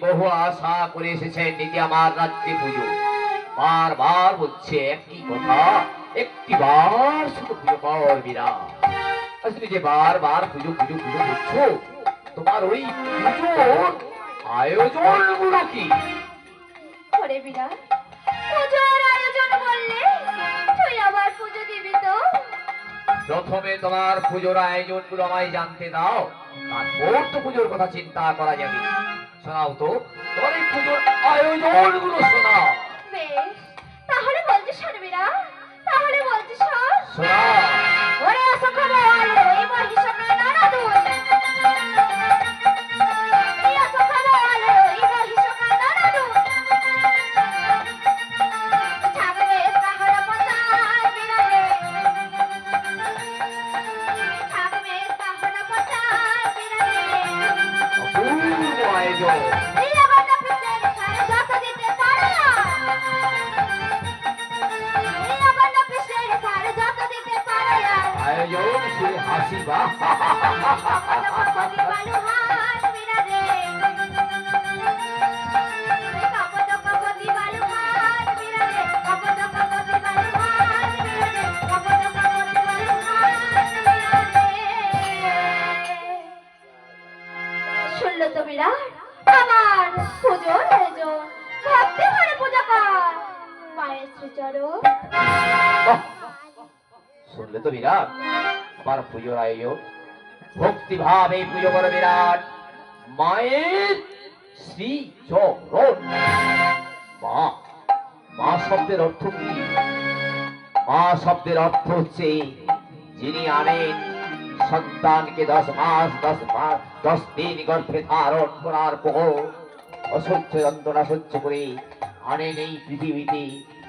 বহু আশা করে এসেছেন নীতি আমার রাজ্যে পুজো, বারবার বলছে একই কথা, একটি বার শুধু পুজো করবি না। আর তুমি যে বারবার পুজো পুজো পুজো করছো, তোমার ওই পুজোর আয়োজন গুলো কি? ওরে বিরাট, পুজোর আয়োজন বললে তুই আবার পুজো দিবি তো? প্রথমে তোমার পুজোর আয়োজন গুলো আমায় জানতে দাও, তারপর তো পুজোর কথা চিন্তা করা যাবে। শোনাও তো তোমার এই পুজোর আয়োজন গুলো শোনাও। বেশ, তাহলে বলছি শোন বিরাট, তাহলে বলছি শোন। শোনাও। ওরে অসংখ্য বল, এই মহিষাকে নানা দুল। এই অসংখ্য বল, এই মহিষাকে নানা দুল। ছাগলে পাহাড় পচায় বিরাটে। ছাগলে পাহাড় পচায় বিরাটে। অপূর্ব আয়োজন। এই আবার না পিছের সারে যত দিতে পারে না। এই আবার না পিছের সারে যত দিতে পারে না। আয়োজন সে হাসি বা কপতি বালু হাত বিরাটে। কপতি বালু হাত বিরাটে। কপতি বালু হাত বিরাটে। কপতি বালু হাত বিরাটে। শুনলো তো বিরাট, আমার পুজোর আয়োজন, ভক্তি ভরে পূজা কর মায়ের শ্রীচরণ। শুনলে তো বিরাট, আমার পুজোর আয়োজন, ভক্তি ভাবে পুজো করে বিরাট মায়ের শ্রী চরণ। মা, মা শব্দের অর্থ কি? মা শব্দের অর্থ হচ্ছে যিনি আনেন সন্তানকে 10 দিন গর্ভে ধারণ করার পর অসহ্য যন্ত্রণা সহ্য করে আনেন এই পৃথিবীতে,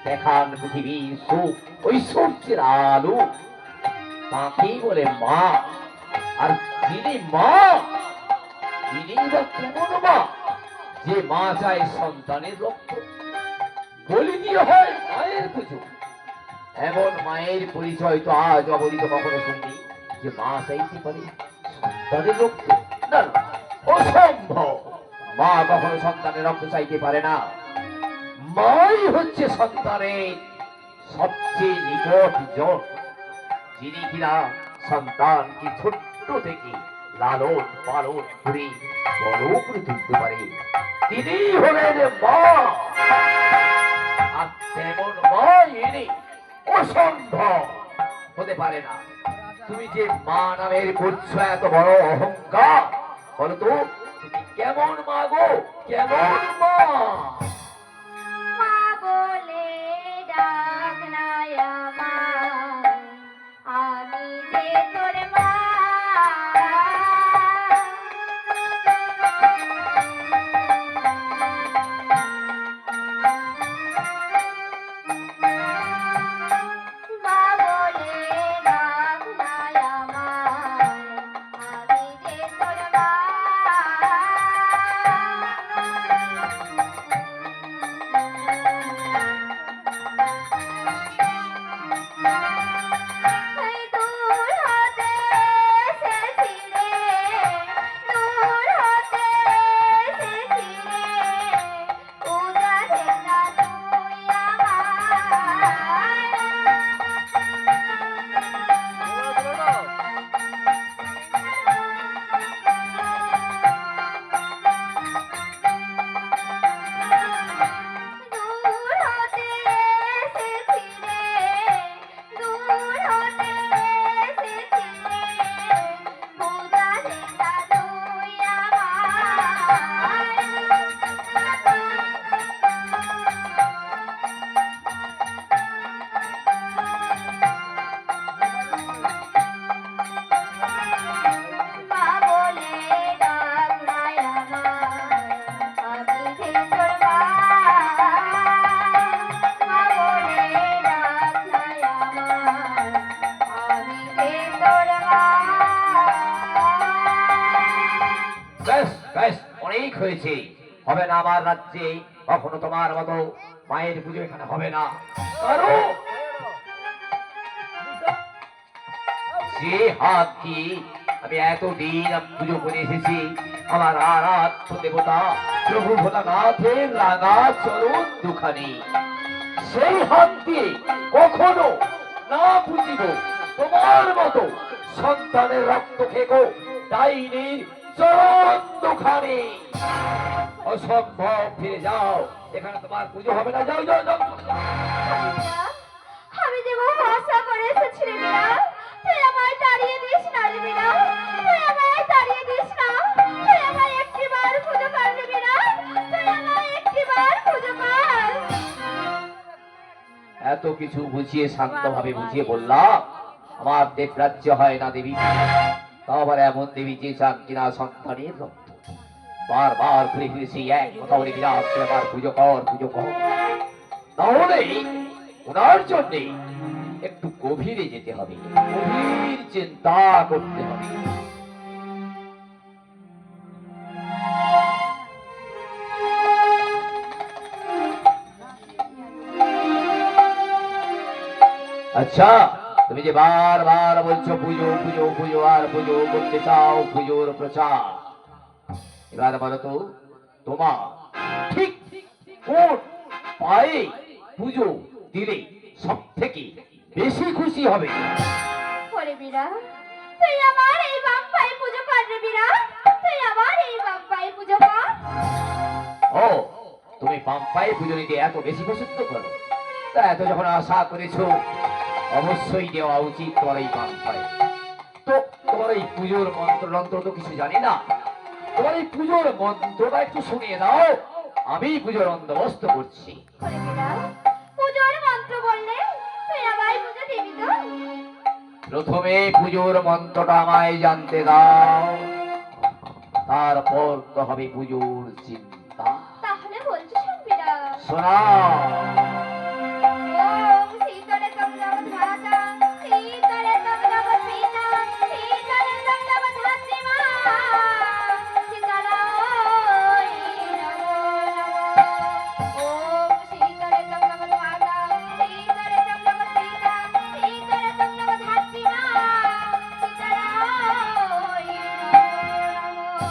দেখান পৃথিবীর সুখ ঐশ্বর্যের আলো, তাকেই বলে মা। আর যিনি মা, তিনি বা কেমন মা? যে মা চায় সন্তানের রক্ত, বলি দিয়ে হয় মায়ের পুজো। এমন মায়ের পরিচয় তো আজ অবধি তো কখনো শুনিনি, যে মা চাইতে পারে সন্তানের রক্ত। না না, অসম্ভব। মা কখনো সন্তানের রক্ত চাইতে পারে না। মাই হচ্ছে সন্তানের সবচেয়ে নিকট জন, যিনি কিনা সন্তানকে ছোট্ট থেকে লালন পালন করে বড় করে তুলতে পারে, তিনি হলেন মা। আর তেমন মা ইনি অসম্ভব হতে পারে না। তুমি যে মা নামের করছো এত বড় অহংকার, বলো তো তুমি কেমন মা গো, কেমন মা? মা বলে ডাক না আমার, আমি যে তোর মা। মা বলে ডাক না আমার, আমি যে তোর মা। দূর হতে এসেছি রে, দূর হতে এসেছি রে, পূজা দেনা তুই দূর হতে এসেছি রে, দূর হতে এসেছি রে, পূজা দেনা তুই মা বলে ডাক না আমার, আমি যে তোর মা। মা বলে ডাক না আমার, আমি যে তোর মা। ব্যাস ব্যাস, অনেক হয়েছে। হবে না আমার রাজ্যে কখনো তোমার মতো মায়ের পুজো, এখানে হবে না। কারণ যে হাত দিয়ে আমি এতদিন পুজো করে এসেছি, আমার আরাধ্য দেবতা প্রভু ভোলানাথের রাঙা চরণ দুখানি, সেই হাত দিয়ে কখনো না বুঝিব তোমার মতো সন্তানের রক্ত খেকো ডাইনির চরণ দুখানি। অসম্ভব, ফিরে যাও, এখানে তোমার পুজো হবে না। যাও যাও যাও। আমি যে বহু আশা করে এসেছি রে বিনা, তুই আমায় তাড়িয়ে দিস না রে বিনা, তুই আমায় তাড়িয়ে দিস না, তুই আমায় একটিবার পুজো কর রে বিনা, তুই আমায় একটিবার পুজো কর। এত কিছু বুঝিয়ে শান্তভাবে বুঝিয়ে বললাম আমার দেবরাজ্য হয় না দেবী। তাও আবার এমন দেবী যে চান কিনা সন্তানের রক্ত। বারবার ঘুরে ফিরে সেই এক কথা বলে বিরাট করে আমার পুজো কর পুজো কর। তাহলে ওনার জন্যে একটু গভীরে যেতে হবে, গভীর চিন্তা করতে হবে। আচ্ছা, তুমি যে বারবার বলছো পুজো পুজো পুজো আর পুজো করতে চাও, পুজোর প্রচার, এবার বলো তো তোমার ঠিক কোন পায়ে পুজো দিলে সব থেকে বেশি খুশি হবে? ওরে বিনা, তুই আমার এই বাম পায়ে পুজো কর রে বিনা, তুই আমার এই বাম পায়ে পুজো কর। ও, তুমি বাম পায়ে পুজো নিতে এত বেশি পছন্দ করো, তা এত যখন আশা করেছো অবশ্যই দেওয়া উচিত তোমার এই বাম পায়ে। তো তোমার এই পুজোর মন্ত্র তো কিছু জানি না, তোমার এই পুজোর মন্ত্রটা একটু শুনিয়ে দাও, আমি পুজোর বন্দোবস্ত করছি। ওরে বিনা, পুজোর মন্ত্র বললে তুই আমায় পুজো দিবি তো? প্রথমে পুজোর মন্ত্রটা আমায় জানতে দাও, তারপর তো হবে পুজোর চিন্তা। তাহলে বলছি শুনবি না। শোনা। ওম শীতলে তং নম ধাতা, শীতলে তং নম পিতা, শীতলে তং নম ধাত্রীমা, শীতলায় নমো নমঃ। ওম শীতলে তং নম ধাতা, শীতলে তং নম পিতা, শীতলে তং নম ধাত্রীমা, শীতলায় নমো নমঃ।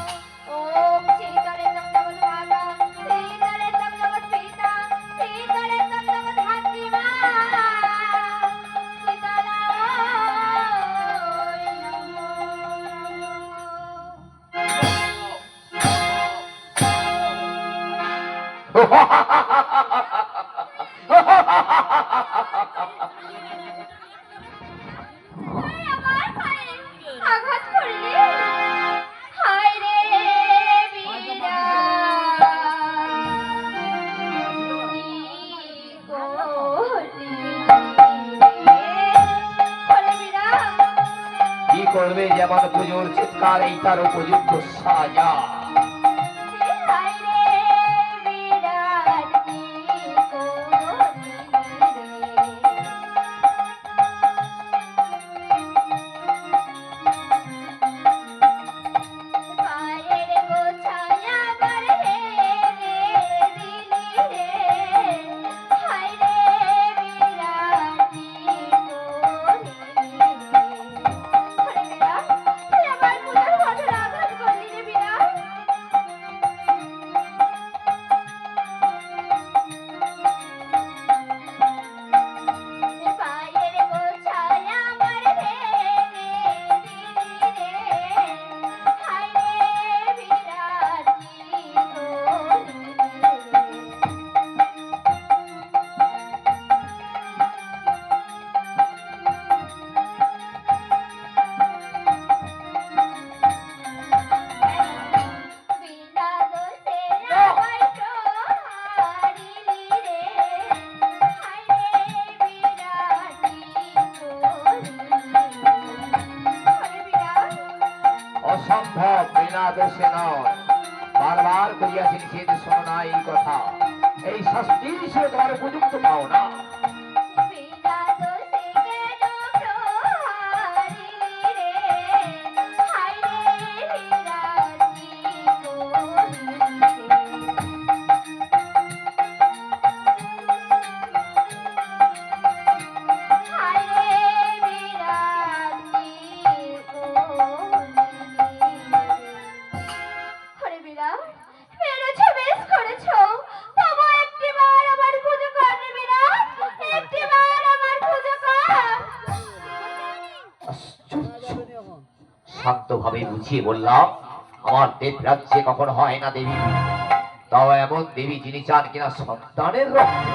ওম শীতলে তং নম ধাতা, শীতলে তং নম পিতা, শীতলে তং নম ধাত্রীমা, আমার পায়ে আঘাত করলি, হায় রে বীরা, কি করলি ওরে বীরা, কি করবে? যেমন পুজোর চিৎকার এই তার উপযুক্ত সাজা। হায় রে বীরা, কি করলি পায়ের গোছায় আবার ভেঙে দিলি রে, হায় রে বীরা, কি করলি ওরে বীরা, তুই আমার পুজোর বদলে আঘাত করলি রে বীরা। পায়ের গোছায় আমার ভেঙে দিলি রে, হায় রে বীরা, কি করলি বিনা দোষে আমায় প্রহারিলি রে, হায় রে বীরা, কি করলি ওরে বীরা, অসম্ভব, বিনা দোষে নয়। বারবার করিয়াছি নিষেধ, শোনো না এই কথা। এই শাস্তি হিসেবে তোমার উপযুক্ত পাও না। বিনা দোষে কেন প্রহারিলি রে, হায় রে বীরা, কি করলি হায় রে বীরা, কি করলি ওরে বীরা, মেরেছ বেশ শান্তভাবে বুঝিয়ে বললাম, আমার দেব রাজ্যে কখনো হয় না দেবী, তাও এমন দেবী যিনি চান কিনা সন্তানের রক্ত।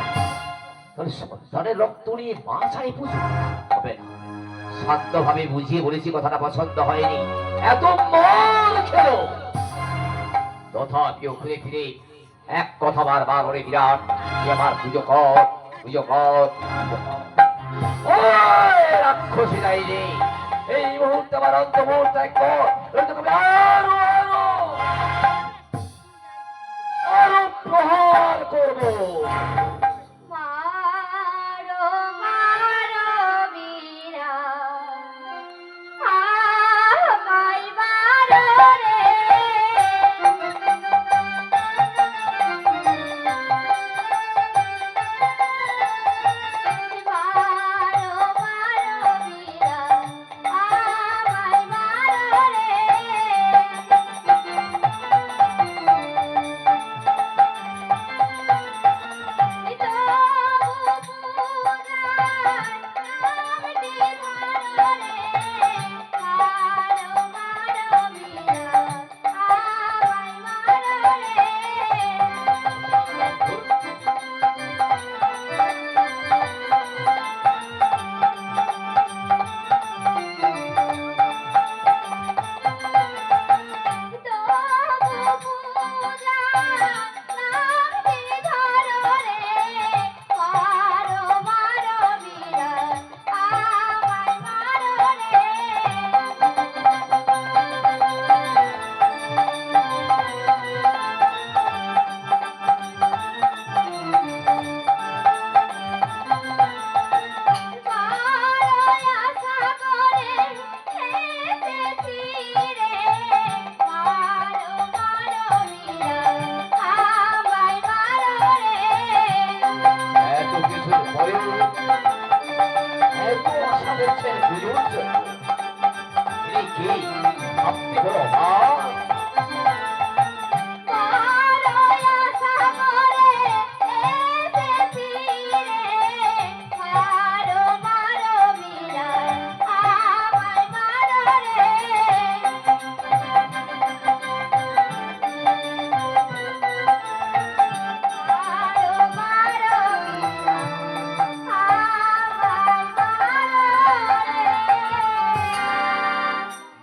তাহলে সন্তানের রক্ত নিয়ে মা ছাড়ে পুজো হবে না। শান্তভাবে বুঝিয়ে বলেছি, কথাটা পছন্দ হয়নি, এত মার খেলো তথাপিও ঘুরে ফিরে এক কথা বারবার বলে বিরাট, তুই আমার পুজো কর, পুজো কর, পুজো কর। ওই রাক্ষসী ডাইনি, এই মুহূর্তে আমার অন্তমূর ত্যাগ কর, নয়তো আমি আরো আরো আরো প্রহার করবো। মারো মারো বিরাট, আমায় মারো রে। মারো মারো বিরাট, আমায় মারো রে। এত কিছুর পরেও এত আশা করছেন পুজোর জন্য, তিনি কি আপনি বলো মা?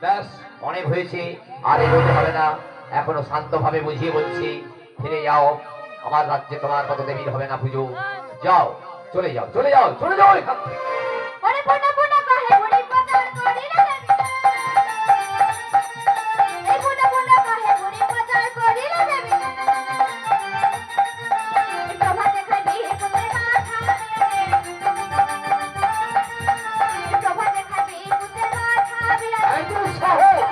ব্যাস, অনেক হয়েছে, আর এগোতে হবে না। এখনো শান্তভাবে বুঝিয়ে বলছি, ফিরে যাও, আমার রাজ্যে তোমার কত দেবীর হবে না পুজো। যাও, চলে যাও, চলে যাও, চলে যাও এখান থেকে। একদম সাহস!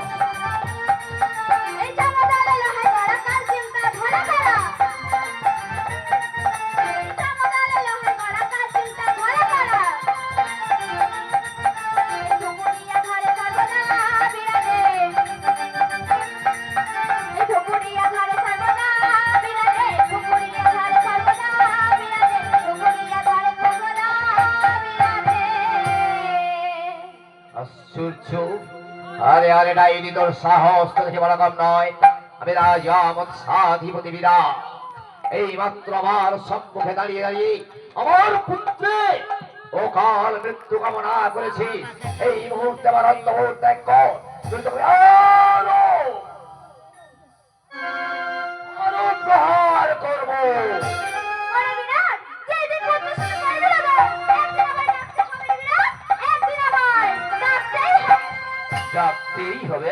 আশ্চর্য! আরে আরে ডাইনি, তোর সাহস তো দেখে বলা কম নয়। আমি রাজা মৎস্যাধিপতি বিরাট, এই মাত্র আমার সম্মুখে দাঁড়িয়ে দাঁড়িয়ে আমার পুত্রে অকাল মৃত্যু কামনা করেছিস। এই মুহূর্তে আমার অন্তঃপুর ত্যাগ কর, নয়তো আমি আরো আরো প্রহার করবো। ডাকতেই হবে।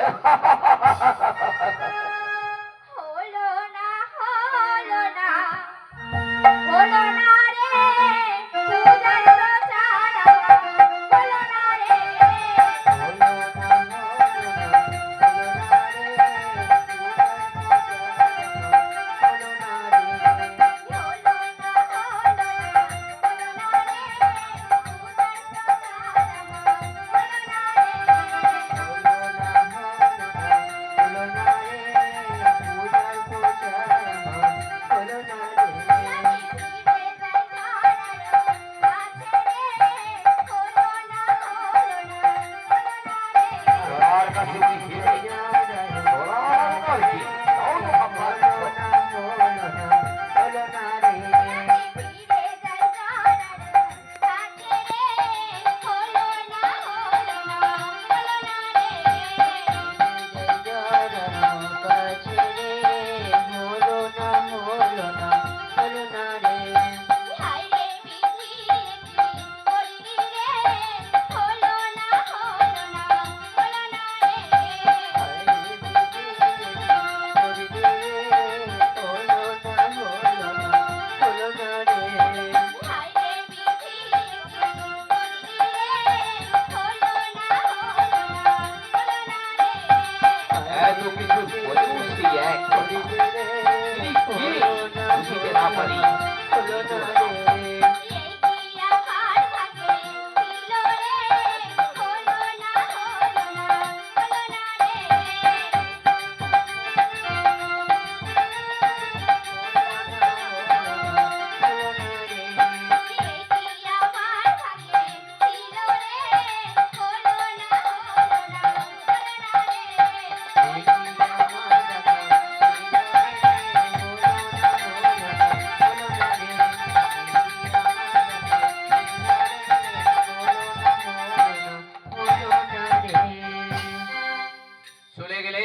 হলো না হলো না হলো না রে, পূজার প্রচার হলো না রে। এত কিছু বলেও সেই এক কথা। তিনি কে বুঝিতে না পারি। চলে গেলে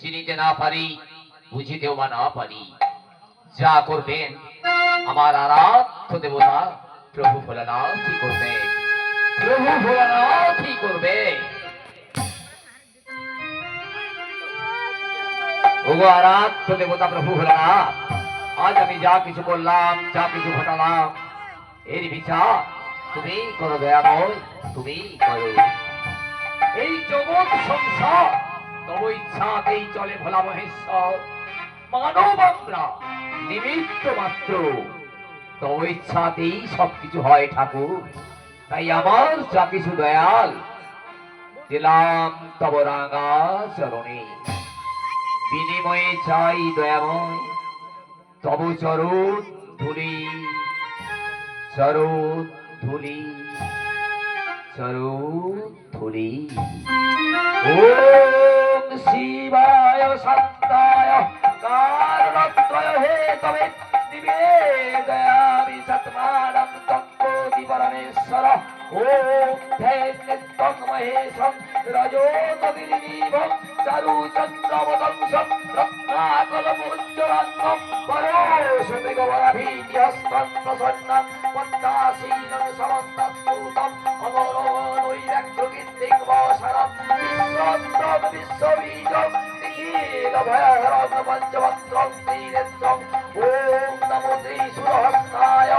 চিনিতে না পারি, বুঝিতেও বা না পারি। যা করবেন আমার আরাধ্য দেবতা প্রভু ভোলানাথই করবে, প্রভু ভোলানাথই করবে। ওগো আরাধ্য দেবতা প্রভু ভোলানাথ, আজ আমি যা কিছু করলাম, যা কিছু ঘটালাম, এর বিচার তুমি করো দয়াময়, তুমি করো। এই জগৎ সংসার তব ইচ্ছাতেই চলে ভোলা মহেশ্বর। মানব আমরা নিমিত্ত মাত্র, তব ইচ্ছাতেই সবকিছু হয় ঠাকুর। তাই আমার যা কিছু দয়াল দিলাম তব রাঙা চরণে, বিনিময়ে চাই দয়াময় তব চরণ ধুলি, চরণ ধুলি, চরণ ধুলি। ওম শিবায় শান্তায় কারণত্রয় হে তবে নিবেদয়ামি সৎমানং তঙ্গোতি পরমেশ্বর। ওম ধৈর্যং মহেশং রজোতবিনীভং চারুচন্দ্রবদংশং রত্নাকলমোজ্জ্বলং পরশমৃগবরাভীতিহস্तं প্রসন্नं পদ্মাসীनं সমন্তস্তুतं অমরনৈরাগ্যকীর্তিগ্বসরं বিশ্বন্तं বিশ্ববীজং নিখিলভয়হরং পঞ্চমন্ত্রং ত্রিনেত্রং। ওম নমো ত্রিশূলহস্তায়